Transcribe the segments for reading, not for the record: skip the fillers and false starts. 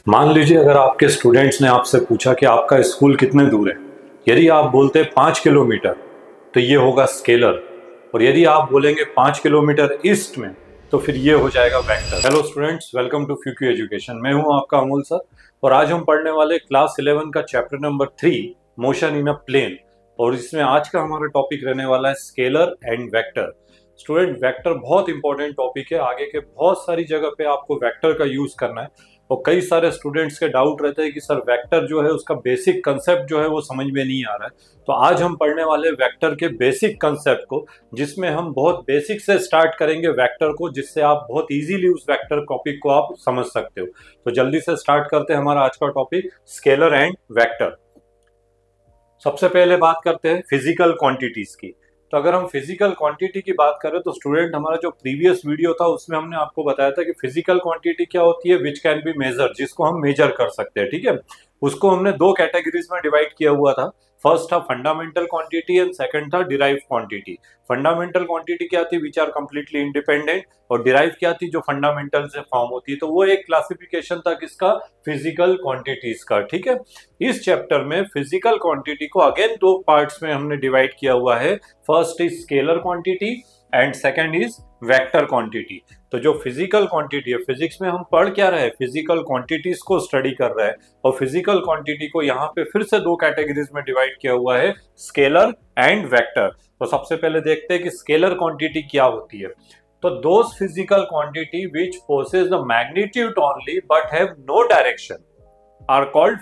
मान लीजिए अगर आपके स्टूडेंट्स ने आपसे पूछा कि आपका स्कूल कितने दूर है। यदि आप बोलते 5 किलोमीटर तो ये होगा स्केलर, और यदि आप बोलेंगे 5 किलोमीटर ईस्ट में तो फिर ये हो जाएगा vector. Hello students, welcome to फ्यूक्यू एजुकेशन। मैं हूं आपका अमोल सर, और आज हम पढ़ने वाले क्लास 11 का chapter number 3 motion in a plane. और इसमें आज का हमारा टॉपिक रहने वाला है scalar and vector. Student, vector बहुत इंपॉर्टेंट टॉपिक है। आगे के बहुत सारी जगह पे आपको वेक्टर का यूज करना है, और कई सारे स्टूडेंट्स के डाउट रहते हैं कि सर वेक्टर जो है उसका बेसिक कंसेप्ट जो है वो समझ में नहीं आ रहा है। तो आज हम पढ़ने वाले वेक्टर के बेसिक कंसेप्ट को, जिसमें हम बहुत बेसिक से स्टार्ट करेंगे वेक्टर को, जिससे आप बहुत इजीली उस वेक्टर टॉपिक को आप समझ सकते हो। तो जल्दी से स्टार्ट करते हैं हमारा आज का टॉपिक स्केलर एंड वेक्टर। सबसे पहले बात करते हैं फिजिकल क्वांटिटीज की। तो अगर हम फिजिकल क्वांटिटी की बात करें तो स्टूडेंट, हमारा जो प्रीवियस वीडियो था उसमें हमने आपको बताया था कि फिजिकल क्वांटिटी क्या होती है, विच कैन बी मेजर, जिसको हम मेजर कर सकते हैं। ठीक है, उसको हमने दो कैटेगरीज में डिवाइड किया हुआ था। फर्स्ट था फंडामेंटल क्वांटिटी एंड सेकंड था डिराइव क्वांटिटी। फंडामेंटल क्वांटिटी क्या थी, विच आर कंप्लीटली इंडिपेंडेंट, और डिराइव क्या थी, जो फंडामेंटल से फॉर्म होती है। तो वो एक क्लासिफिकेशन था किसका, फिजिकल क्वांटिटीज का। ठीक है, इस चैप्टर में फिजिकल क्वांटिटी को अगेन दो पार्ट्स में हमने डिवाइड किया हुआ है। First is scalar quantity and second is vector quantity. तो जो फिजिकल क्वांटिटी है, फिजिक्स में हम पढ़ क्या रहे हैं, फिजिकल क्वांटिटीज को स्टडी कर रहे हैं, और फिजिकल क्वांटिटी को यहाँ पे फिर से दो कैटेगरीज में डिवाइड किया हुआ है, स्केलर एंड वेक्टर। तो सबसे पहले देखते हैं कि स्केलर क्वांटिटी क्या होती है। तो those physical quantity which possess the magnitude only but have no direction are called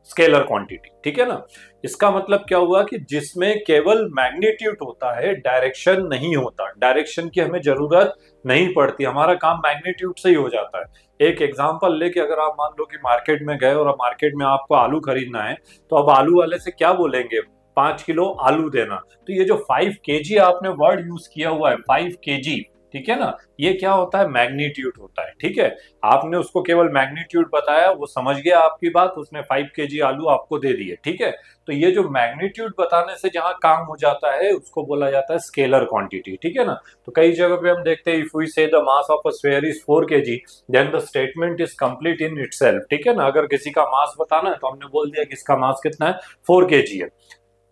scalar quantity. ठीक है ना, इसका मतलब क्या हुआ कि जिसमें केवल मैग्नीट्यूड होता है, डायरेक्शन नहीं होता। डायरेक्शन की हमें जरूरत नहीं पड़ती, हमारा काम मैग्नीट्यूड से ही हो जाता है। एक एग्जांपल लेके, अगर आप मान लो कि मार्केट में गए और मार्केट में आपको आलू खरीदना है, तो अब आलू वाले से क्या बोलेंगे, 5 किलो आलू देना। तो ये जो 5 kg आपने वर्ड यूज किया हुआ है, 5 kg, ठीक है ना, ये क्या होता है, मैग्नीट्यूड होता है। ठीक है, आपने उसको केवल मैग्नीट्यूड बताया, वो समझ गया आपकी बात, उसने 5 kg आलू आपको दे दिए। ठीक है, तो ये जो मैग्नीट्यूड बताने से जहां काम हो जाता है उसको बोला जाता है स्केलर क्वांटिटी। ठीक है ना, तो कई जगह पे हम देखते हैं, if we say the mass of a sphere is 4 kg then the statement is complete in itself. ठीक है ना, अगर किसी का मास बताना है तो हमने बोल दिया कि इसका मास कितना है, 4 kg है,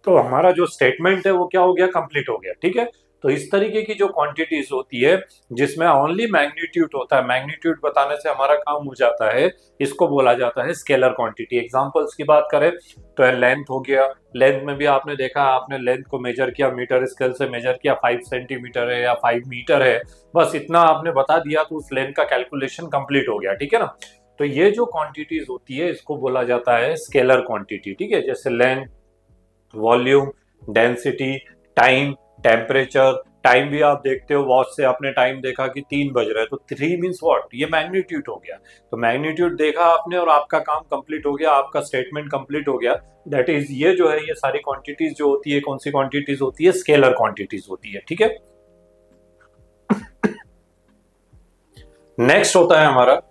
तो हमारा जो स्टेटमेंट है वो क्या हो गया, कंप्लीट हो गया। ठीक है, तो इस तरीके की जो क्वांटिटीज होती है जिसमें ओनली मैग्नीट्यूड होता है, मैग्नीट्यूड बताने से हमारा काम हो जाता है, इसको बोला जाता है स्केलर क्वांटिटी। एग्जांपल्स की बात करें तो लेंथ हो गया, लेंथ में भी आपने देखा, आपने लेंथ को मेजर किया, मीटर स्केल से मेजर किया, 5 सेंटीमीटर है या 5 मीटर है, बस इतना आपने बता दिया तो उस लेंथ का कैलकुलेशन कंप्लीट हो गया। ठीक है ना, तो ये जो क्वांटिटीज होती है इसको बोला जाता है स्केलर क्वांटिटी। ठीक है, जैसे length, volume, density, time, temperature. Time भी आप देखते हो, वॉच से आपने टाइम देखा कि 3 बज रहा है, तो 3 मीन्स व्हाट, ये मैग्नीट्यूड हो गया। तो मैग्नीट्यूड देखा आपने और आपका काम कंप्लीट हो गया, आपका स्टेटमेंट कंप्लीट हो गया। दैट इज, ये जो है, ये सारी क्वांटिटीज जो होती है, कौन सी क्वांटिटीज होती है, स्केलर क्वांटिटीज होती है। ठीक है, नेक्स्ट होता है हमारा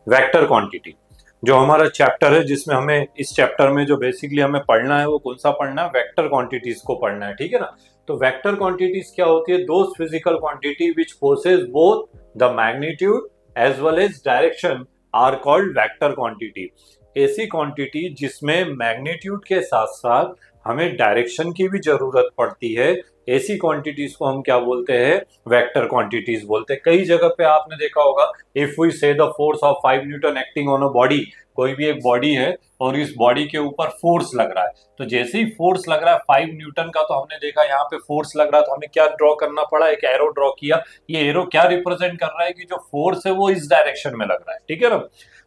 वेक्टर क्वांटिटी, जो हमारा चैप्टर है, जिसमें हमें इस चैप्टर में जो बेसिकली हमें पढ़ना है वो कौन सा पढ़ना है, वेक्टर क्वांटिटीज को पढ़ना है। ठीक है ना, तो वेक्टर क्वांटिटीज क्या होती है, those physical quantity which possess both the magnitude as well as direction are called vector quantity. ऐसी क्वांटिटी जिसमें मैग्नीट्यूड के साथ साथ हमें डायरेक्शन की भी जरूरत पड़ती है, ऐसी क्वांटिटीज को हम क्या बोलते हैं, वेक्टर क्वांटिटीज बोलते हैं। कई जगह पे आपने देखा होगा, if we say the force of 5 Newton acting on a body, कोई भी एक बॉडी है और इस बॉडी के ऊपर फोर्स लग रहा है, तो जैसे ही फोर्स लग रहा है 5 न्यूटन का, तो हमने देखा यहाँ पे फोर्स लग रहा है, तो हमें क्या ड्रॉ करना पड़ा, एक एरो ड्रॉ किया। ये एरो क्या रिप्रेजेंट कर रहा है कि जो फोर्स है वो इस डायरेक्शन में लग रहा है। ठीक है ना,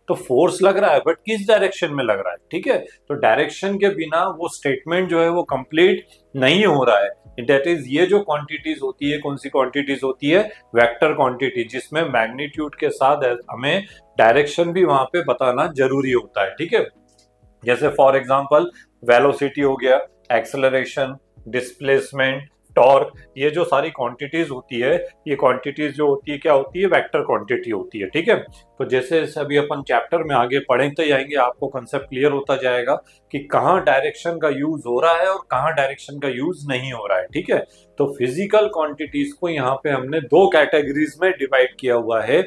तो फोर्स लग रहा है बट किस डायरेक्शन में लग रहा है। ठीक है, तो डायरेक्शन के बिना वो स्टेटमेंट जो है वो कंप्लीट नहीं हो रहा है। दैट इज, ये जो क्वांटिटीज होती है, कौन सी क्वांटिटीज होती है, वेक्टर क्वांटिटी, जिसमें मैग्नीट्यूड के साथ हमें डायरेक्शन भी वहां पे बताना जरूरी होता है। ठीक है, जैसे फॉर एग्जांपल वेलोसिटी हो गया, एक्सेलरेशन, डिस्प्लेसमेंट, टॉर्क, ये जो सारी क्वांटिटीज होती है, ये क्वांटिटीज जो होती है क्या होती है, वेक्टर क्वांटिटी होती है। ठीक है, तो जैसे अभी अपन चैप्टर में आगे पढ़ते जाएंगे, आपको कंसेप्ट क्लियर होता जाएगा कि कहाँ डायरेक्शन का यूज हो रहा है और कहाँ डायरेक्शन का यूज नहीं हो रहा है। ठीक है, तो फिजिकल क्वांटिटीज को यहाँ पे हमने दो कैटेगरीज में डिवाइड किया हुआ है।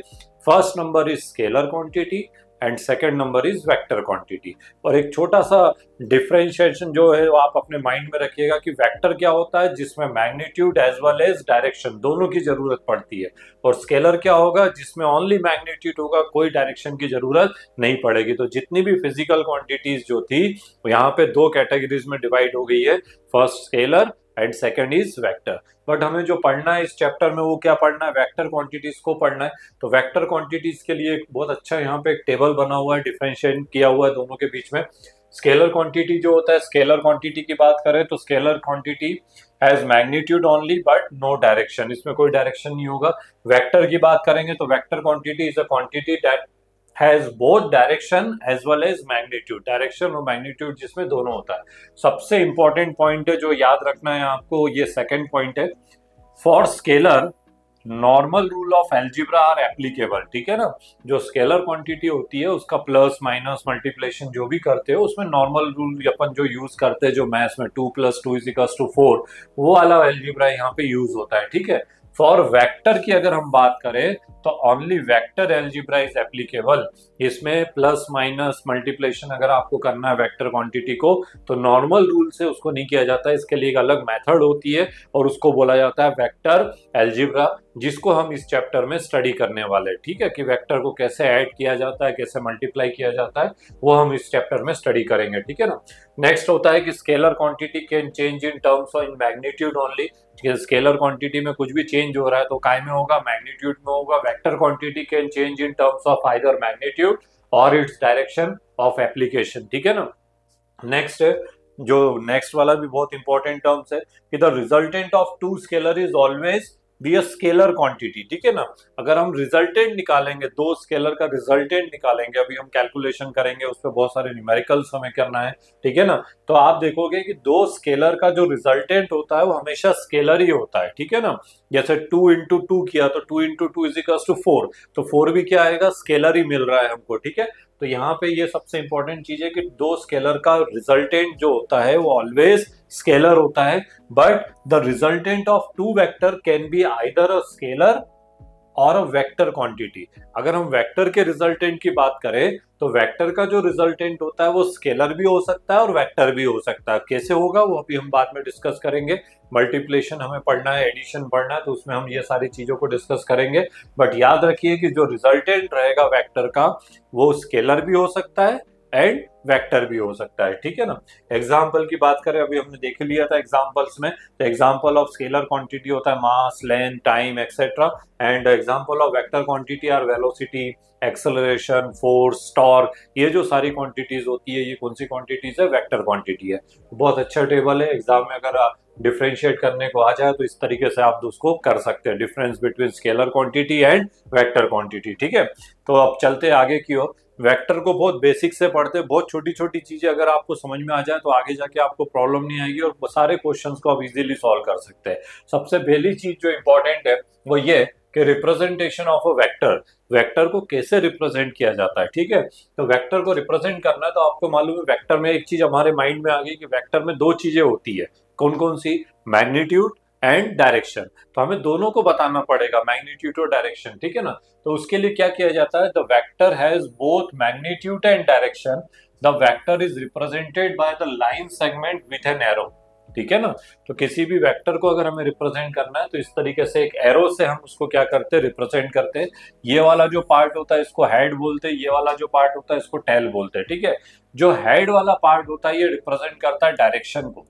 First number is scalar quantity and second number is vector quantity. और एक छोटा सा डिफरेंशिएशन जो है वो आप अपने माइंड में रखिएगा कि वेक्टर क्या होता है, जिसमें magnitude as well as direction दोनों की जरूरत पड़ती है, और स्केलर क्या होगा जिसमें ओनली मैग्नीट्यूड होगा, कोई डायरेक्शन की जरूरत नहीं पड़ेगी। तो जितनी भी फिजिकल क्वांटिटीज जो थी यहाँ पे दो कैटेगरीज में डिवाइड हो गई है, first scalar and second is vector. But हमें जो पढ़ना है इस चैप्टर में वो क्या पढ़ना है, वेक्टर क्वांटिटीज को पढ़ना है। तो वेक्टर क्वांटिटीज के लिए एक बहुत अच्छा यहाँ पे एक टेबल बना हुआ है, डिफरेंशिएट किया हुआ है दोनों के बीच में। स्केलर क्वांटिटी जो होता है, स्केलर क्वांटिटी की बात करें तो scalar quantity has magnitude only but no direction, इसमें कोई डायरेक्शन नहीं होगा। वेक्टर की बात करेंगे तो vector quantity is a quantity that has both direction as well as magnitude, direction और मैग्नीट्यूड जिसमें दोनों होता है। सबसे इंपॉर्टेंट पॉइंट है जो याद रखना है आपको, ये सेकंड पॉइंट है, for scalar normal rule of algebra are applicable. ठीक है ना, जो स्केलर क्वांटिटी होती है उसका प्लस माइनस मल्टीप्लिकेशन जो भी करते हो उसमें नॉर्मल रूल अपन जो यूज करते हैं, जो मैथ्स में 2 + 2 = 4, वो वाला एल्जिब्रा यहाँ पे यूज होता है। ठीक है, फॉर वेक्टर की अगर हम बात करें तो only vector algebra is applicable. इसमें प्लस माइनस मल्टीप्लिकेशन अगर आपको करना है वेक्टर क्वांटिटी को तो नॉर्मल रूल से उसको नहीं किया जाता है, इसके लिए एक अलग मेथड होती है और उसको बोला जाता है वेक्टर एल्जिब्रा, जिसको हम इस चैप्टर में स्टडी करने वाले हैं। ठीक है, कि वेक्टर को कैसे ऐड किया जाता है, कैसे मल्टीप्लाई किया जाता है, वो हम इस चैप्टर में स्टडी करेंगे। ठीक है ना, नेक्स्ट होता है कि scalar quantity can change in terms और in magnitude only. Scalar quantity में कुछ भी चेंज हो रहा है तो काय में होगा, मैग्नीट्यूड में होगा। Vector quantity can change in terms of either magnitude और इट्स डायरेक्शन ऑफ एप्लीकेशन। ठीक है ना, नेक्स्ट जो नेक्स्ट वाला भी बहुत इंपॉर्टेंट टर्म्स है कि the resultant of two scalar is always be a scalar quantity. ठीक है ना, अगर हम रिजल्टेंट निकालेंगे, दो स्केलर का रिजल्टेंट निकालेंगे, अभी हम कैलकुलेशन करेंगे, उस पर बहुत सारे न्यूमेरिकल्स हमें करना है। ठीक है ना, तो आप देखोगे कि दो स्केलर का जो रिजल्टेंट होता है वो हमेशा स्केलर ही होता है। ठीक है ना, जैसे 2 × 2 किया तो 2 × 2 = 4, तो 4 भी क्या आएगा, स्केलर ही मिल रहा है हमको। ठीक है, तो यहाँ पे ये सबसे इंपॉर्टेंट चीज है कि दो स्केलर का रिजल्टेंट जो होता है वो ऑलवेज स्केलर होता है, but the resultant of two vector can be either a scalar और अ वेक्टर क्वांटिटी। अगर हम वेक्टर के रिजल्टेंट की बात करें तो वेक्टर का जो रिजल्टेंट होता है वो स्केलर भी हो सकता है और वेक्टर भी हो सकता है। कैसे होगा वो अभी हम बाद में डिस्कस करेंगे। मल्टीप्लिकेशन हमें पढ़ना है, एडिशन पढ़ना है, तो उसमें हम ये सारी चीजों को डिस्कस करेंगे। बट याद रखिए कि जो रिजल्टेंट रहेगा वेक्टर का वो स्केलर भी हो सकता है एंड वेक्टर भी हो सकता है। ठीक है ना, एग्जाम्पल की बात करें, अभी हमने देख लिया था एग्जाम्पल्स में, तो एग्जाम्पल ऑफ स्केलर क्वांटिटी होता है mass, length, time etcetera, and example of vector quantity are velocity, acceleration, force, torque. ये जो सारी क्वांटिटीज होती है ये कौन सी क्वांटिटीज है, वेक्टर क्वांटिटी है। बहुत अच्छा टेबल है, एग्जाम में अगर डिफरेंशिएट करने को आ जाए तो इस तरीके से आप उसको कर सकते हैं, difference between scalar quantity and vector quantity. ठीक है, तो अब चलते आगे की ओर। वेक्टर को बहुत बेसिक से पढ़ते हैं, बहुत छोटी छोटी चीजें अगर आपको समझ में आ जाए तो आगे जाके आपको प्रॉब्लम नहीं आएगी और सारे क्वेश्चंस को आप इजीली सॉल्व कर सकते हैं। सबसे पहली चीज जो इंपॉर्टेंट है वो ये कि representation of a vector, vector को कैसे रिप्रेजेंट किया जाता है। ठीक है, तो वेक्टर को रिप्रेजेंट करना है तो आपको मालूम है वेक्टर में एक चीज हमारे माइंड में आ गई कि वेक्टर में दो चीजें होती है, कौन कौन सी, मैग्नीट्यूड एंड डायरेक्शन। तो हमें दोनों को बताना पड़ेगा, मैग्नीट्यूड और डायरेक्शन। ठीक है ना, तो उसके लिए क्या किया जाता है, the vector has both magnitude and direction, the vector is represented by the line segment with an arrow. ठीक है ना, तो किसी भी वेक्टर को अगर हमें रिप्रेजेंट करना है तो इस तरीके से एक एरो से हम उसको क्या करते हैं, रिप्रेजेंट करते हैं। ये वाला जो पार्ट होता है इसको हेड बोलते हैं, ये वाला जो पार्ट होता है इसको टेल बोलते हैं। ठीक है, जो हेड वाला पार्ट होता है ये रिप्रेजेंट करता है डायरेक्शन को,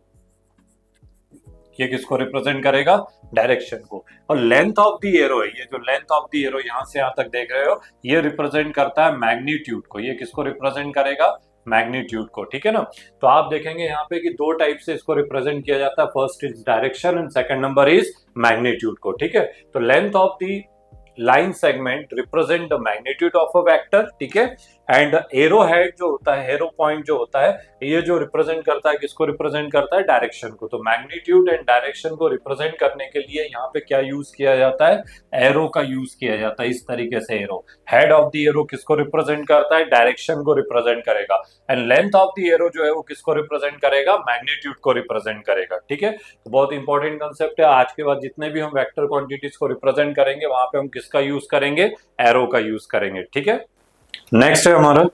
ये किसको रिप्रेजेंट करेगा, डायरेक्शन को। और लेंथ ऑफ द एरो है, ये जो लेंथ ऑफ द एरो यहां से यहां तक देख रहे हो ये रिप्रेजेंट करता है मैग्नीट्यूड को, ये किसको रिप्रेजेंट करेगा, मैग्नीट्यूड को। ठीक है ना, तो आप देखेंगे यहाँ पे कि दो टाइप से इसको रिप्रेजेंट किया जाता है, first is direction and second number is magnitude को। ठीक है, तो length of the line segment represent the magnitude of a vector. ठीक है, एंड एरो हेड जो होता है, एरो पॉइंट जो होता है, ये जो रिप्रेजेंट करता है किसको रिप्रेजेंट करता है, डायरेक्शन को। तो मैग्नीट्यूड एंड डायरेक्शन को रिप्रेजेंट करने के लिए यहाँ पे क्या यूज किया जाता है, एरो का यूज किया जाता है। इस तरीके से arrow, head of the arrow किसको रिप्रेजेंट करता है, डायरेक्शन को रिप्रेजेंट करेगा, and length of the arrow जो है वो किसको रिप्रेजेंट करेगा, मैग्नीट्यूड को रिप्रेजेंट करेगा। ठीक है, तो बहुत इंपॉर्टेंट कंसेप्ट है। आज के बाद जितने भी हम वेक्टर क्वांटिटीज को रिप्रेजेंट करेंगे वहां पे हम किसका यूज करेंगे, एरो का यूज करेंगे। ठीक है, नेक्स्ट है हमारा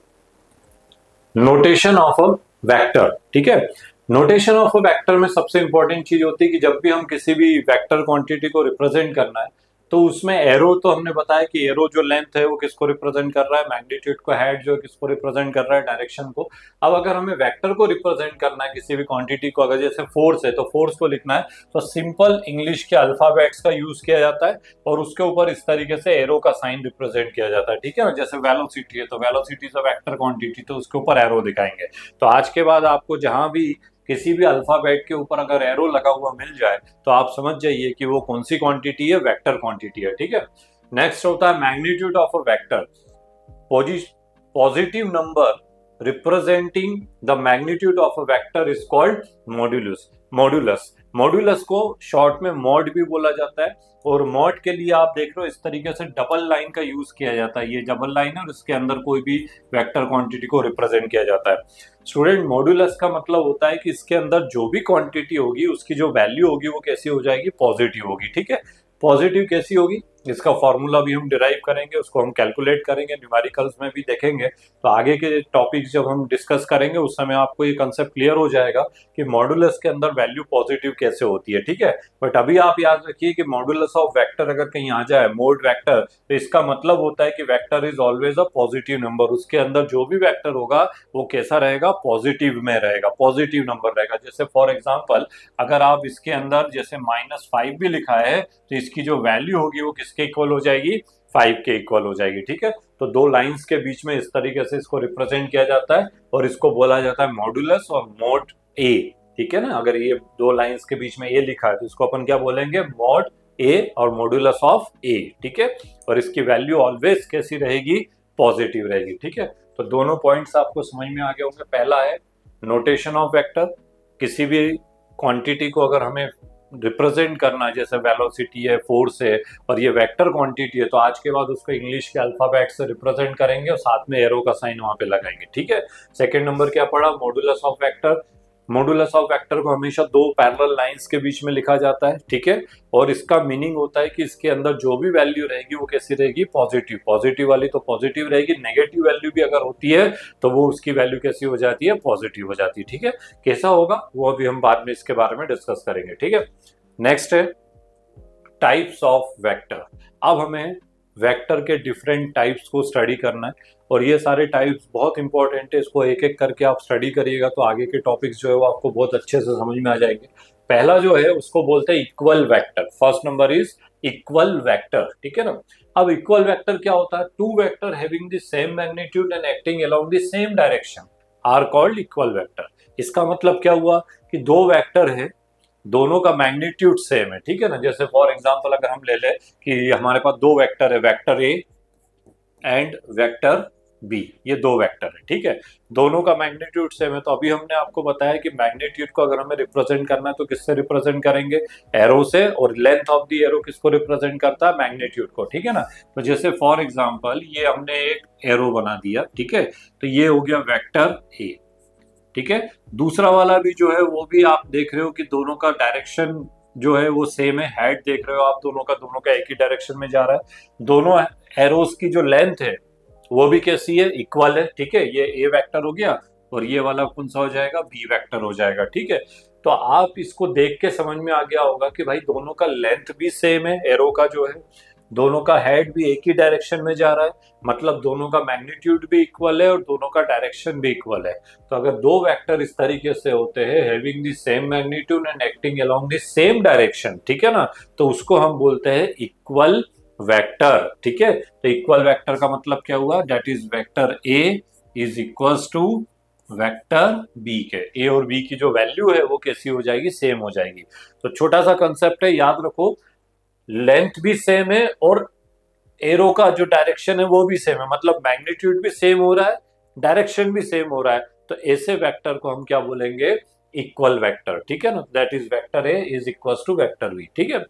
नोटेशन ऑफ अ वेक्टर। ठीक है, नोटेशन ऑफ अ वेक्टर में सबसे इंपॉर्टेंट चीज होती है कि जब भी हम किसी भी वेक्टर क्वांटिटी को रिप्रेजेंट करना है तो उसमें एरो, तो हमने बताया कि एरो जो लेंथ है वो किसको रिप्रेजेंट कर रहा है, मैग्नीट्यूड को, हेड जो है किसको रिप्रेजेंट कर रहा है, डायरेक्शन को। अब अगर हमें वेक्टर को रिप्रेजेंट करना है किसी भी क्वांटिटी को, अगर जैसे फोर्स है तो फोर्स को लिखना है तो सिंपल इंग्लिश के अल्फाबेट्स का यूज किया जाता है और उसके ऊपर इस तरीके से एरो का साइन रिप्रेजेंट किया जाता है। ठीक है ना, जैसे वेलोसिटी है तो velocity is a vector quantity, तो उसके ऊपर एरो दिखाएंगे। तो आज के बाद आपको जहां भी किसी भी अल्फाबेट के ऊपर अगर एरो लगा हुआ मिल जाए तो आप समझ जाइए कि वो कौन सी क्वांटिटी है, वेक्टर क्वांटिटी है। ठीक है, नेक्स्ट होता है magnitude of a vector. Positive number representing the magnitude of a vector is called modulus. Modulus को शॉर्ट में मॉड भी बोला जाता है और मॉड के लिए आप देख रहे हो इस तरीके से डबल लाइन का यूज किया जाता है। ये डबल लाइन है और इसके अंदर कोई भी वेक्टर क्वांटिटी को रिप्रेजेंट किया जाता है। स्टूडेंट, मॉड्यूलस का मतलब होता है कि इसके अंदर जो भी क्वांटिटी होगी उसकी जो वैल्यू होगी वो कैसी हो जाएगी, पॉजिटिव होगी। ठीक है, पॉजिटिव कैसी होगी, इसका फॉर्मूला भी हम डिराइव करेंगे, उसको हम कैलकुलेट करेंगे, न्यूमेरिकल्स में भी देखेंगे। तो आगे के टॉपिक्स जब हम डिस्कस करेंगे उस समय आपको ये कंसेप्ट क्लियर हो जाएगा कि मॉडुलस के अंदर वैल्यू पॉजिटिव कैसे होती है। ठीक है, बट अभी आप याद रखिए कि मॉडुलस ऑफ वेक्टर अगर कहीं आ जाए, मोड वेक्टर, तो इसका मतलब होता है कि vector is always a positive number. उसके अंदर जो भी वेक्टर होगा वो कैसा रहेगा, पॉजिटिव में रहेगा, पॉजिटिव नंबर रहेगा। जैसे फॉर एग्जाम्पल अगर आप इसके अंदर जैसे -5 भी लिखा है तो इसकी जो वैल्यू होगी वो किसके इक्वल हो जाएगी, 5 के इक्वल हो जाएगी। ठीक है, तो दो लाइंस के बीच में इस तरीके से इसको रिप्रेजेंट किया जाता है और इसको बोला जाता है मॉडुलस और मोड ए। ठीक है ना, अगर ये दो लाइंस के बीच में ए लिखा है तो इसको अपन क्या बोलेंगे, मॉड ए और मॉडुलस ऑफ ए। ठीक है, और इसकी वैल्यू ऑलवेज कैसी रहेगी, पॉजिटिव रहेगी। ठीक है, तो दोनों पॉइंट्स आपको समझ में आ गए होंगे। पहला है नोटेशन ऑफ वेक्टर, किसी भी क्वांटिटी को अगर हमें रिप्रेजेंट करना है, जैसे वेलोसिटी है, फोर्स है और ये वेक्टर क्वांटिटी है, तो आज के बाद उसको इंग्लिश के अल्फाबेट से रिप्रेजेंट करेंगे और साथ में एरो का साइन वहां पे लगाएंगे। ठीक है, सेकंड नंबर क्या पढ़ा, modulus of vector. Modulus of vector को हमेशा दो पैरेलल लाइंस के बीच में लिखा जाता है। ठीक है, और इसका मीनिंग होता है कि इसके अंदर जो भी वैल्यू रहेगी वो कैसी रहेगी, पॉजिटिव। पॉजिटिव वाली तो पॉजिटिव रहेगी, नेगेटिव वैल्यू भी अगर होती है तो वो उसकी वैल्यू कैसी हो जाती है, पॉजिटिव हो जाती है। ठीक है, कैसा होगा वो अभी हम बाद में इसके बारे में डिस्कस करेंगे। ठीक है, नेक्स्ट है टाइप्स ऑफ वेक्टर। अब हमें वेक्टर के डिफरेंट टाइप्स को स्टडी करना है और ये सारे टाइप्स बहुत इंपॉर्टेंट है, इसको एक एक करके आप स्टडी करिएगा तो आगे के टॉपिक्स जो है वो आपको बहुत अच्छे से समझ में आ जाएंगे। पहला जो है उसको बोलते हैं equal vector. First number is equal vector. ठीक है ना, अब इक्वल वेक्टर क्या होता है, two vector having the same magnitude and acting along the same direction are called equal vector. इसका मतलब क्या हुआ कि दो वेक्टर है, दोनों का मैग्नीट्यूड सेम है। ठीक है ना, जैसे फॉर एग्जांपल अगर हम ले ले कि हमारे पास दो वेक्टर है, vector A and vector B, ये दो वेक्टर है। ठीक है, दोनों का मैग्नीट्यूड सेम है। तो अभी हमने आपको बताया कि मैग्नीट्यूड को अगर हमें रिप्रेजेंट करना है तो किससे रिप्रेजेंट करेंगे, एरो से, और लेंथ ऑफ द एरो किसको रिप्रेजेंट करता है, मैग्नीट्यूड को। ठीक है ना, तो जैसे फॉर एग्जांपल ये हमने एक एरो बना दिया। ठीक है, तो ये हो गया वेक्टर ए। ठीक है, दूसरा वाला भी जो है वो भी आप देख रहे हो कि दोनों का डायरेक्शन जो है वो सेम है, हेड देख रहे हो आप, दोनों का एक ही डायरेक्शन में जा रहा है। दोनों एरोस की जो लेंथ है वो भी कैसी है, इक्वल है। ठीक है, ये ए वेक्टर हो गया और ये वाला कौन सा हो जाएगा, बी वेक्टर हो जाएगा। ठीक है, तो आप इसको देख के समझ में आ गया होगा कि भाई दोनों का लेंथ भी सेम है, एरो का जो है, दोनों का हेड भी एक ही डायरेक्शन में जा रहा है, मतलब दोनों का मैग्नीट्यूड भी इक्वल है और दोनों का डायरेक्शन भी इक्वल है। तो अगर दो वेक्टर इस तरीके से होते हैं, having the same magnitude and acting along the same direction, ठीक है ना, तो उसको हम बोलते हैं इक्वल वेक्टर। ठीक है, तो इक्वल वेक्टर का मतलब क्या हुआ, that is vector A is equals to vector B के। ए और बी की जो वैल्यू है वो कैसी हो जाएगी, सेम हो जाएगी। तो छोटा सा कंसेप्ट है, याद रखो, लेंथ भी सेम है और एरो का जो डायरेक्शन है वो भी सेम है, मतलब मैग्नीट्यूड भी सेम हो रहा है, डायरेक्शन भी सेम हो रहा है। तो ऐसे वेक्टर को हम क्या बोलेंगे, इक्वल वेक्टर। ठीक है ना, that is vector A is equals to vector B. ठीक है,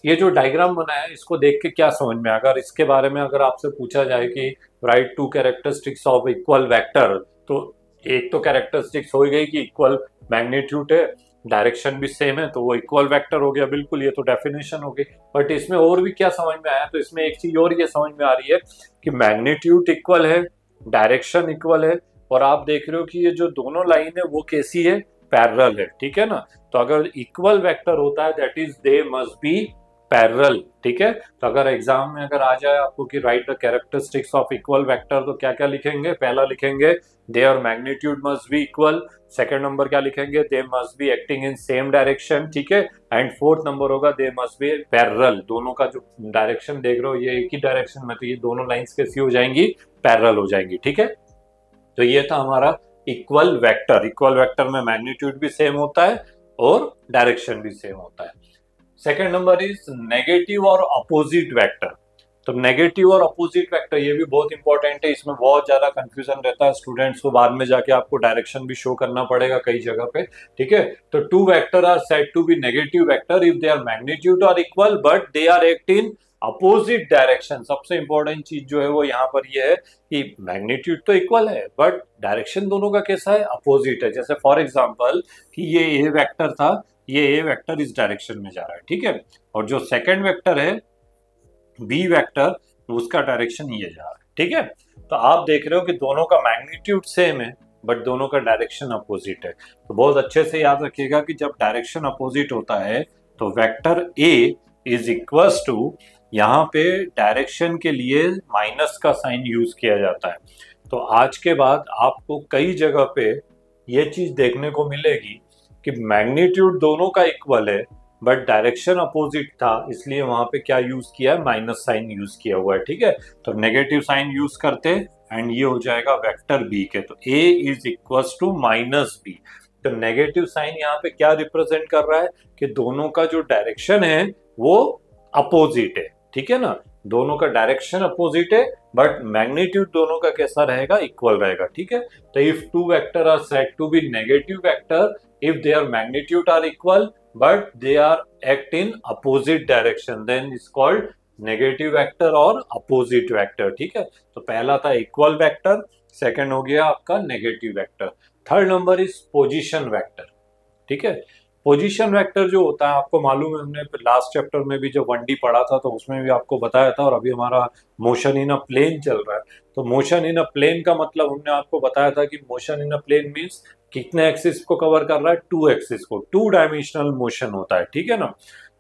ये जो डायग्राम बना है इसको देख के क्या समझ में, अगर इसके बारे में अगर आपसे पूछा जाए कि right to characteristics of equal vector, तो एक तो कैरेक्टरिस्टिक्स हो गई कि इक्वल मैग्नीट्यूड है, डायरेक्शन भी सेम है तो वो इक्वल वेक्टर हो गया, बिल्कुल, ये तो डेफिनेशन हो गई। बट इसमें और भी क्या समझ में आया, तो इसमें एक चीज और ये समझ में आ रही है कि मैग्नीट्यूड इक्वल है, डायरेक्शन इक्वल है, और आप देख रहे हो कि ये जो दोनों लाइन है वो कैसी है, पैरेलल है, ठीक है ना। तो अगर इक्वल वेक्टर होता है that is they must be parallel, ठीक है। तो अगर एग्जाम में अगर आ जाए आपको कि right the characteristics of equal vector, तो क्या क्या लिखेंगे, पहला लिखेंगे there magnitude must be equal, second number क्या लिखेंगे, they must be acting in same direction, ठीक है, एंड फोर्थ नंबर होगा दे मस्ट बी पैरेलल, दोनों का जो डायरेक्शन देख रहे हो ये एक ही डायरेक्शन में, तो ये दोनों लाइंस कैसी हो जाएंगी, पैरेलल हो जाएंगी, ठीक है। तो ये था हमारा इक्वल वेक्टर। इक्वल वेक्टर में मैग्नीट्यूड भी सेम होता है और डायरेक्शन भी सेम होता है। सेकेंड नंबर इज नेगेटिव और अपोजिट वेक्टर। तो नेगेटिव और अपोजिट वेक्टर ये भी बहुत इंपॉर्टेंट है, इसमें बहुत ज्यादा कंफ्यूजन रहता है स्टूडेंट्स को, बाद में जाके आपको डायरेक्शन भी शो करना पड़ेगा कई जगह पे, ठीक है। तो two vector are said to be negative vector if they are magnitude are equal but they are act in opposite direction. सबसे इंपॉर्टेंट चीज जो है वो यहाँ पर ये है कि मैग्नीट्यूड तो इक्वल है बट डायरेक्शन दोनों का कैसा है, अपोजिट है। जैसे फॉर एग्जांपल कि ये ए वेक्टर था, ये ए वेक्टर इस डायरेक्शन में जा रहा है, ठीक है, और जो सेकंड वेक्टर है बी वेक्टर, उसका डायरेक्शन ये जा रहा है, ठीक है। तो आप देख रहे हो कि दोनों का मैग्नीट्यूड सेम है बट दोनों का डायरेक्शन अपोजिट है। तो बहुत अच्छे से याद रखिएगा कि जब डायरेक्शन अपोजिट होता है तो vector A is equals to, यहाँ पे डायरेक्शन के लिए माइनस का साइन यूज किया जाता है। तो आज के बाद आपको कई जगह पे ये चीज देखने को मिलेगी कि मैग्नीट्यूड दोनों का इक्वल है बट डायरेक्शन अपोजिट था, इसलिए वहां पे क्या यूज किया है, माइनस साइन यूज किया हुआ है, ठीक है। तो नेगेटिव साइन यूज करते एंड ये हो जाएगा वेक्टर बी के, तो A is equals to minus B. तो नेगेटिव साइन यहाँ पे क्या रिप्रेजेंट कर रहा है कि दोनों का जो डायरेक्शन है वो अपोजिट है, ठीक है ना, दोनों का डायरेक्शन अपोजिट है बट मैग्नीट्यूड दोनों का कैसा रहेगा, इक्वल रहेगा, ठीक है। तो if two vector are said to be negative vector if their magnitude are equal but they are act in opposite direction then is called negative vector और opposite vector, ठीक है। तो पहला था equal vector, सेकंड हो गया आपका negative vector, third number is position vector, ठीक है। पोजीशन वेक्टर जो होता है आपको मालूम है, हमने लास्ट चैप्टर में भी जब 1D पढ़ा था तो उसमें भी आपको बताया था, और अभी हमारा मोशन इन अ प्लेन चल रहा है। तो मोशन इन अ प्लेन का मतलब हमने आपको बताया था कि motion in a plane means कितने एक्सिस को कवर कर रहा है, टू एक्सिस को, टू डायमेंशनल मोशन होता है, ठीक है ना।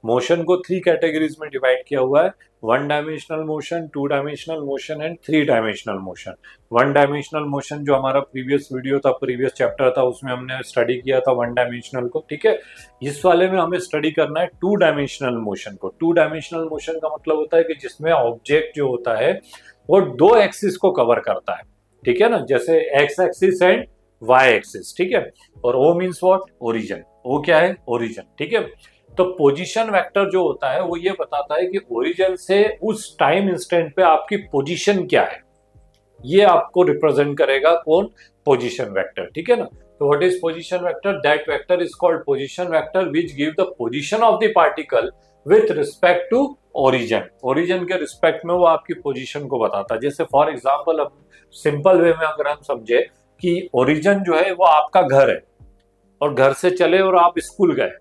मोशन को थ्री कैटेगरीज में डिवाइड किया हुआ है, one dimensional motion, to dimensional motion and three dimensional motion. One dimensional motion जो हमारा प्रीवियस वीडियो था, प्रीवियस चैप्टर था, उसमें हमने स्टडी किया था वन डायमेंशनल को, ठीक है। इस वाले में हमें स्टडी करना है टू डायमेंशनल मोशन को। टू डायमेंशनल मोशन का मतलब होता है कि जिसमें ऑब्जेक्ट जो होता है वो दो एक्सिस को कवर करता है, ठीक है ना, जैसे X axis and Y axis, ठीक है। और O means what, origin, O क्या है, ओरिजिन, ठीक है। तो पोजीशन वेक्टर जो होता है वो ये बताता है कि ओरिजिन से उस टाइम इंस्टेंट पे आपकी पोजीशन क्या है, ये आपको रिप्रेजेंट करेगा कौन, पोजीशन वेक्टर, ठीक है ना। तो what is position vector, that vector is called position vector which give the position of the particle with respect to origin. Origin के रिस्पेक्ट में वो आपकी पोजीशन को बताता है। जैसे फॉर एग्जांपल अब सिंपल वे में अगर हम समझे कि ओरिजिन जो है वो आपका घर है, और घर से चले और आप स्कूल गए,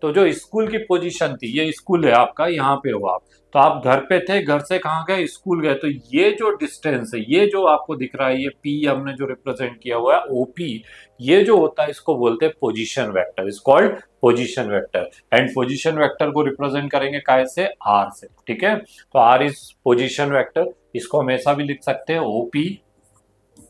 तो जो स्कूल की पोजीशन थी, ये स्कूल है आपका, यहाँ पे हो आप, तो आप घर पे थे, घर से कहाँ गए, स्कूल गए, तो ये जो डिस्टेंस है, ये जो आपको दिख रहा है, ये पी हमने जो रिप्रेजेंट किया हुआ है ओपी, ये जो होता है इसको बोलते हैं position vector, is called position vector. And position vector को रिप्रेजेंट करेंगे काय से, आर से, ठीक है। तो आर इज पोजीशन वेक्टर, इसको हम ऐसा भी लिख सकते हैं OP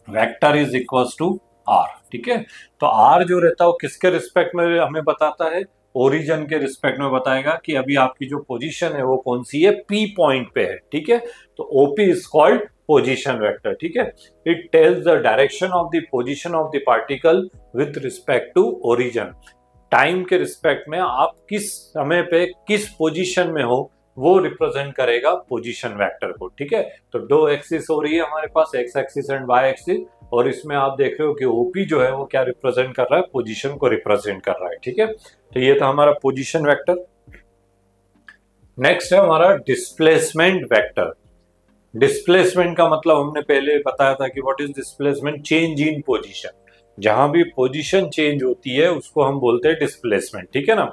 vector is equals to R, ठीक है। तो आर जो रहता है वो किसके रिस्पेक्ट में हमें बताता है, ओरिजिन के रिस्पेक्ट में बताएगा कि अभी आपकी जो पोजीशन है वो कौन सी है, पी पॉइंट पे है, ठीक है। तो OP is called position vector, ठीक है। It tells the direction of the position of the particle with respect to origin. Time के रिस्पेक्ट में आप किस समय पे किस पोजीशन में हो वो रिप्रेजेंट करेगा पोजीशन वेक्टर को, ठीक है। तो दो एक्सिस हो रही है हमारे पास, X axis and Y axis, और इसमें आप देख रहे हो कि ओपी जो है वो क्या रिप्रेजेंट कर रहा है, पोजीशन को रिप्रेजेंट कर रहा है, ठीक है। तो ये था हमारा पोजीशन वेक्टर। नेक्स्ट है हमारा डिस्प्लेसमेंट वेक्टर। डिस्प्लेसमेंट का मतलब हमने पहले बताया था कि what is displacement, change in position. जहां भी पोजीशन चेंज होती है उसको हम बोलते हैं डिस्प्लेसमेंट, ठीक है ना।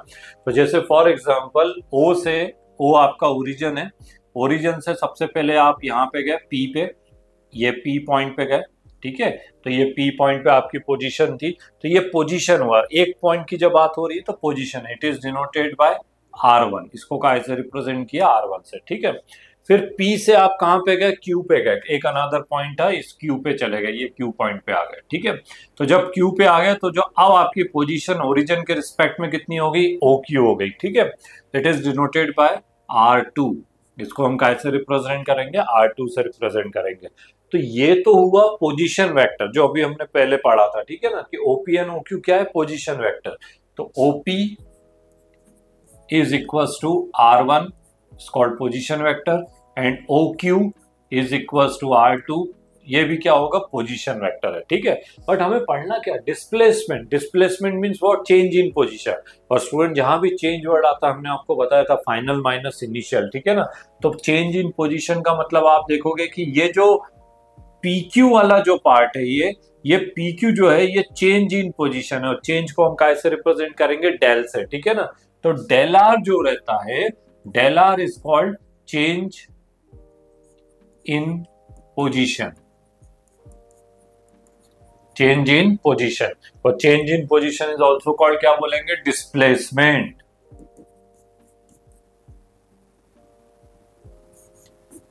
तो जैसे फॉर एग्जांपल ओ से, ओ आपका ओरिजिन है, ओरिजिन से सबसे पहले आप यहाँ पे गए पी पे, ये पी पॉइंट पे गए, ठीक है। तो ये पी पॉइंट पे आपकी पोजीशन थी, तो ये पोजीशन हुआ, एक पॉइंट की जब बात हो रही है तो position, it is denoted bye R1, इसको कैसे रिप्रेजेंट किया R1 से, ठीक है। फिर P से आप कहां पे गए, Q पे गए, एक अनदर पॉइंट था, इस Q पे चले गए, ये Q पॉइंट पे आ गए, ठीक है। तो जब Q पे आ गए तो जो अब आपकी पोजीशन ओरिजिन के रिस्पेक्ट में कितनी हो गई, OQ हो गई, ठीक है। It is denoted bye R2, इसको हम कैसे रिप्रेजेंट करेंगे, R2 से रिप्रेजेंट करेंगे। तो ये तो हुआ पोजीशन वेक्टर जो अभी हमने पहले पढ़ा था, ठीक है ना, कि OP एंड OQ क्या है, पोजीशन वेक्टर। तो OP is equals to R1, it's called position vector, and OQ is equals to R2, ये भी क्या होगा, पोजीशन वेक्टर है, ठीक है। बट हमें पढ़ना क्या, displacement. Displacement means what, change in position. और स्टूडेंट जहां भी चेंज वर्ड आता है, हमने आपको बताया था फाइनल माइनस इनिशियल, ठीक है ना। तो चेंज इन पोजीशन का मतलब आप देखोगे कि ये जो PQ वाला जो पार्ट है, ये PQ जो है ये चेंज इन पोजीशन है, और चेंज को हम कैसे रिप्रेजेंट करेंगे, डेल से, ठीक है ना। तो डेल आर जो रहता है, del R is called change in position, change in position. और change in position is also called क्या बोलेंगे, डिस्प्लेसमेंट,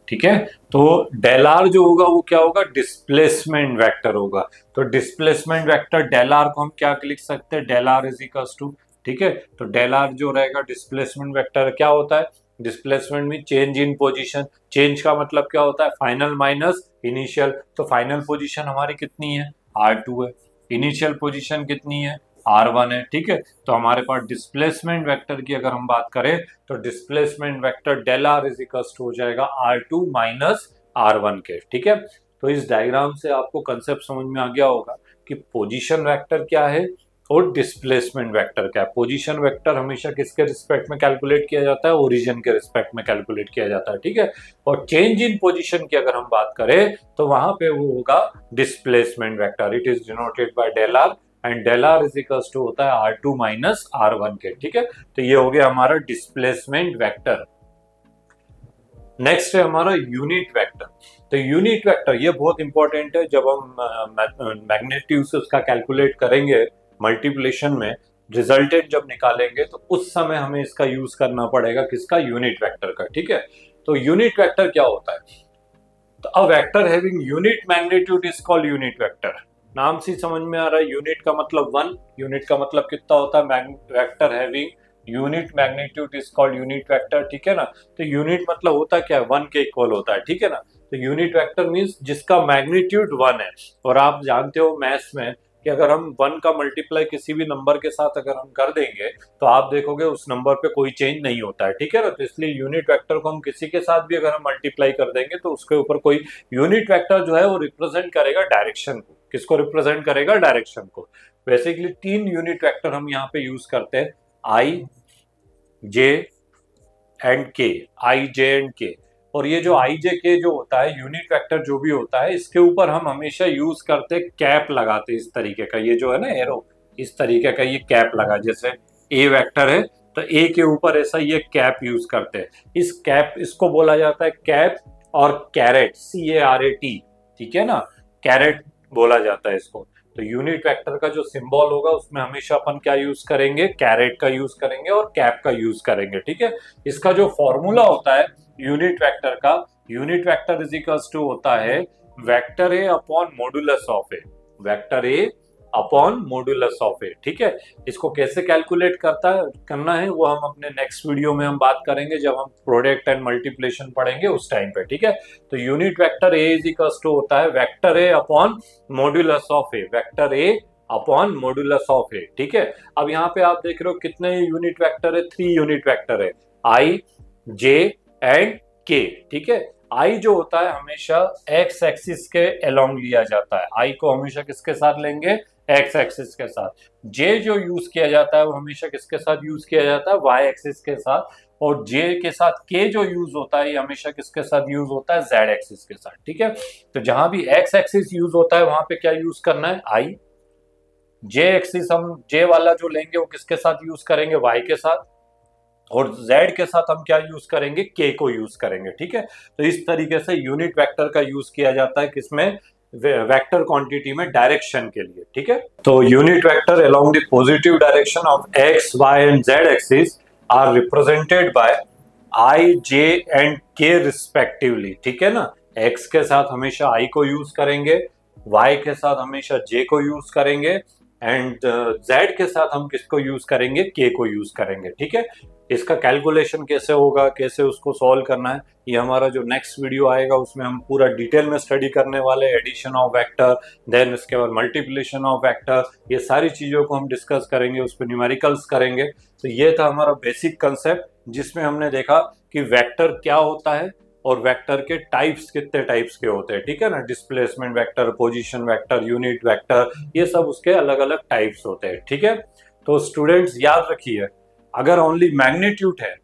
ठीक है। तो डेल आर जो होगा वो क्या होगा, डिस्प्लेसमेंट वेक्टर होगा। तो डिस्प्लेसमेंट वेक्टर डेल आर को हम क्या लिख सकते हैं, del R is equals to, ठीक है। तो डेल आर जो रहेगा डिस्प्लेसमेंट वेक्टर क्या होता है, डिस्प्लेसमेंट में चेंज इन पोजीशन, चेंज का मतलब क्या होता है, फाइनल माइनस इनिशियल। तो फाइनल पोजीशन हमारी कितनी है, R2 है, इनिशियल पोजीशन कितनी है, R1 है, ठीक है। तो हमारे पास डिस्प्लेसमेंट वेक्टर की अगर हम बात करें तो displacement vector del R is equals to हो जाएगा R2 माइनस R1 के, ठीक है। तो इस डायग्राम से आपको कंसेप्ट समझ में आ गया होगा कि पोजीशन वेक्टर क्या है और डिस्प्लेसमेंट वेक्टर क्या है। पोजीशन वेक्टर हमेशा किसके रिस्पेक्ट में कैलकुलेट किया जाता है, ओरिजिन के रिस्पेक्ट में कैलकुलेट किया जाता है, ठीक है। और चेंज इन पोजीशन की अगर हम बात करें तो वहां पे वो होगा displacement vector, it is denoted by del R, and del R is equals to होता है R2 माइनस R1 के, ठीक है। तो ये हो गया हमारा डिस्प्लेसमेंट वेक्टर। नेक्स्ट है हमारा यूनिट वेक्टर। तो यूनिट वेक्टर ये बहुत इंपॉर्टेंट है, जब हम मैग्नीट्यूड से उसका कैलकुलेट करेंगे मल्टीप्लिकेशन में, रिजल्टेंट जब निकालेंगे तो उस समय हमें इसका यूज करना पड़ेगा, किसका, यूनिट वेक्टर का, ठीक है। तो यूनिट वेक्टर क्या होता है, तो a vector having unit magnitude is called unit vector. नाम से समझ में आ रहा है, यूनिट का मतलब 1, यूनिट का मतलब कितना होता है, vector having unit magnitude is called unit vector, ठीक है ना। तो यूनिट मतलब होता क्या है, 1 के इक्वल होता है, ठीक है ना। तो यूनिट वेक्टर मींस जिसका मैग्नीट्यूड 1 है। और आप जानते हो मैथ्स में कि अगर हम 1 का मल्टीप्लाई किसी भी नंबर के साथ अगर हम कर देंगे तो आप देखोगे उस नंबर पे कोई चेंज नहीं होता है, ठीक है ना। तो इसलिए यूनिट वेक्टर को हम किसी के साथ भी अगर हम मल्टीप्लाई कर देंगे तो उसके ऊपर कोई, यूनिट वेक्टर जो है वो रिप्रेजेंट करेगा डायरेक्शन को, किसको रिप्रेजेंट करेगा, डायरेक्शन को। बेसिकली 3 यूनिट वेक्टर हम यहाँ पे यूज करते हैं, आई जे एंड के, आई जे एंड के। और ये जो आई जे के जो होता है, यूनिट वेक्टर जो भी होता है, इसके ऊपर हम हमेशा यूज करते कैप लगाते, इस तरीके का, ये जो है ना एरो, इस तरीके का ये कैप लगा, जैसे ए वेक्टर है तो ए के ऊपर ऐसा ये कैप यूज करते हैं। इस कैप, इसको बोला जाता है कैप और कैरेट, CARAT, ठीक है ना, कैरेट बोला जाता है इसको। तो यूनिट वेक्टर का जो सिंबल होगा उसमें हमेशा अपन क्या यूज करेंगे, कैरेट का यूज करेंगे और कैप का यूज करेंगे, ठीक है। इसका जो फॉर्मूला होता है यूनिट वेक्टर का, unit vector is equals to होता है vector A upon modulus of A, vector A upon modulus of A, ठीक है। इसको कैसे कैलकुलेट करना है वो हम अपने नेक्स्ट वीडियो में हम बात करेंगे, जब हम प्रोडक्ट एंड मल्टीप्लिकेशन पढ़ेंगे उस टाइम पे, ठीक है। तो unit vector A is equals to होता है vector A upon modulus of A, vector A upon modulus of A, ठीक है। अब यहाँ पे आप देख रहे हो कितने यूनिट वेक्टर है, 3 यूनिट वेक्टर है, आई जे एंड के, ठीक है। आई जो होता है हमेशा एक्स एक्सिस के अलोंग लिया जाता है, आई को हमेशा किसके साथ लेंगे, एक्स एक्सिस के साथ। जे जो यूज किया जाता है वो हमेशा किसके साथ यूज किया जाता है, वाई एक्सिस के साथ। और जे के साथ के जो यूज होता है ये हमेशा किसके साथ यूज होता है, जेड एक्सिस के साथ, ठीक है। तो जहां भी एक्स एक्सिस यूज होता है वहां पे क्या यूज करना है, आई, जे एक्सिस हम जे वाला जो लेंगे वो किसके साथ यूज करेंगे, वाई के साथ, और z के साथ हम क्या यूज करेंगे, k को यूज करेंगे। ठीक है, तो इस तरीके से यूनिट वेक्टर का यूज किया जाता है किसमें, वेक्टर क्वांटिटी में डायरेक्शन के लिए। ठीक है, तो unit vector along the positive direction of x, y and z axis are represented by i, j and k respectively. ठीक है ना, x के साथ हमेशा i को यूज करेंगे, y के साथ हमेशा j को यूज करेंगे, एंड z के साथ हम किसको यूज करेंगे, k को यूज करेंगे। ठीक है, इसका कैलकुलेशन कैसे होगा, कैसे उसको सॉल्व करना है, ये हमारा जो नेक्स्ट वीडियो आएगा उसमें हम पूरा डिटेल में स्टडी करने वाले, एडिशन ऑफ वेक्टर, देन इसके बाद मल्टीप्लिकेशन ऑफ वेक्टर, ये सारी चीज़ों को हम डिस्कस करेंगे, उस पर न्यूमेरिकल्स करेंगे। तो ये था हमारा बेसिक कंसेप्ट जिसमें हमने देखा कि वेक्टर क्या होता है और वेक्टर के टाइप्स कितने टाइप्स के होते हैं। ठीक है ना, displacement vector, position vector, unit vector, ये सब उसके अलग अलग टाइप्स होते हैं। ठीक है, तो स्टूडेंट्स याद रखिए, अगर ओनली मैग्नीट्यूड है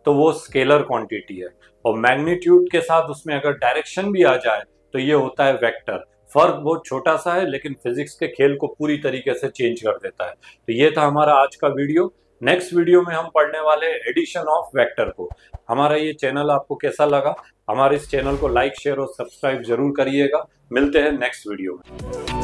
तो वो स्केलर क्वांटिटी है, और मैग्नीट्यूड के साथ उसमें अगर डायरेक्शन भी आ जाए तो ये होता है वेक्टर। फर्क बहुत छोटा सा है लेकिन फिजिक्स के खेल को पूरी तरीके से चेंज कर देता है। तो ये था हमारा आज का वीडियो। नेक्स्ट वीडियो में हम पढ़ने वाले एडिशन ऑफ वेक्टर को। हमारा ये चैनल आपको कैसा लगा, हमारे इस चैनल को लाइक, शेयर और सब्सक्राइब जरूर करिएगा। मिलते हैं नेक्स्ट वीडियो में।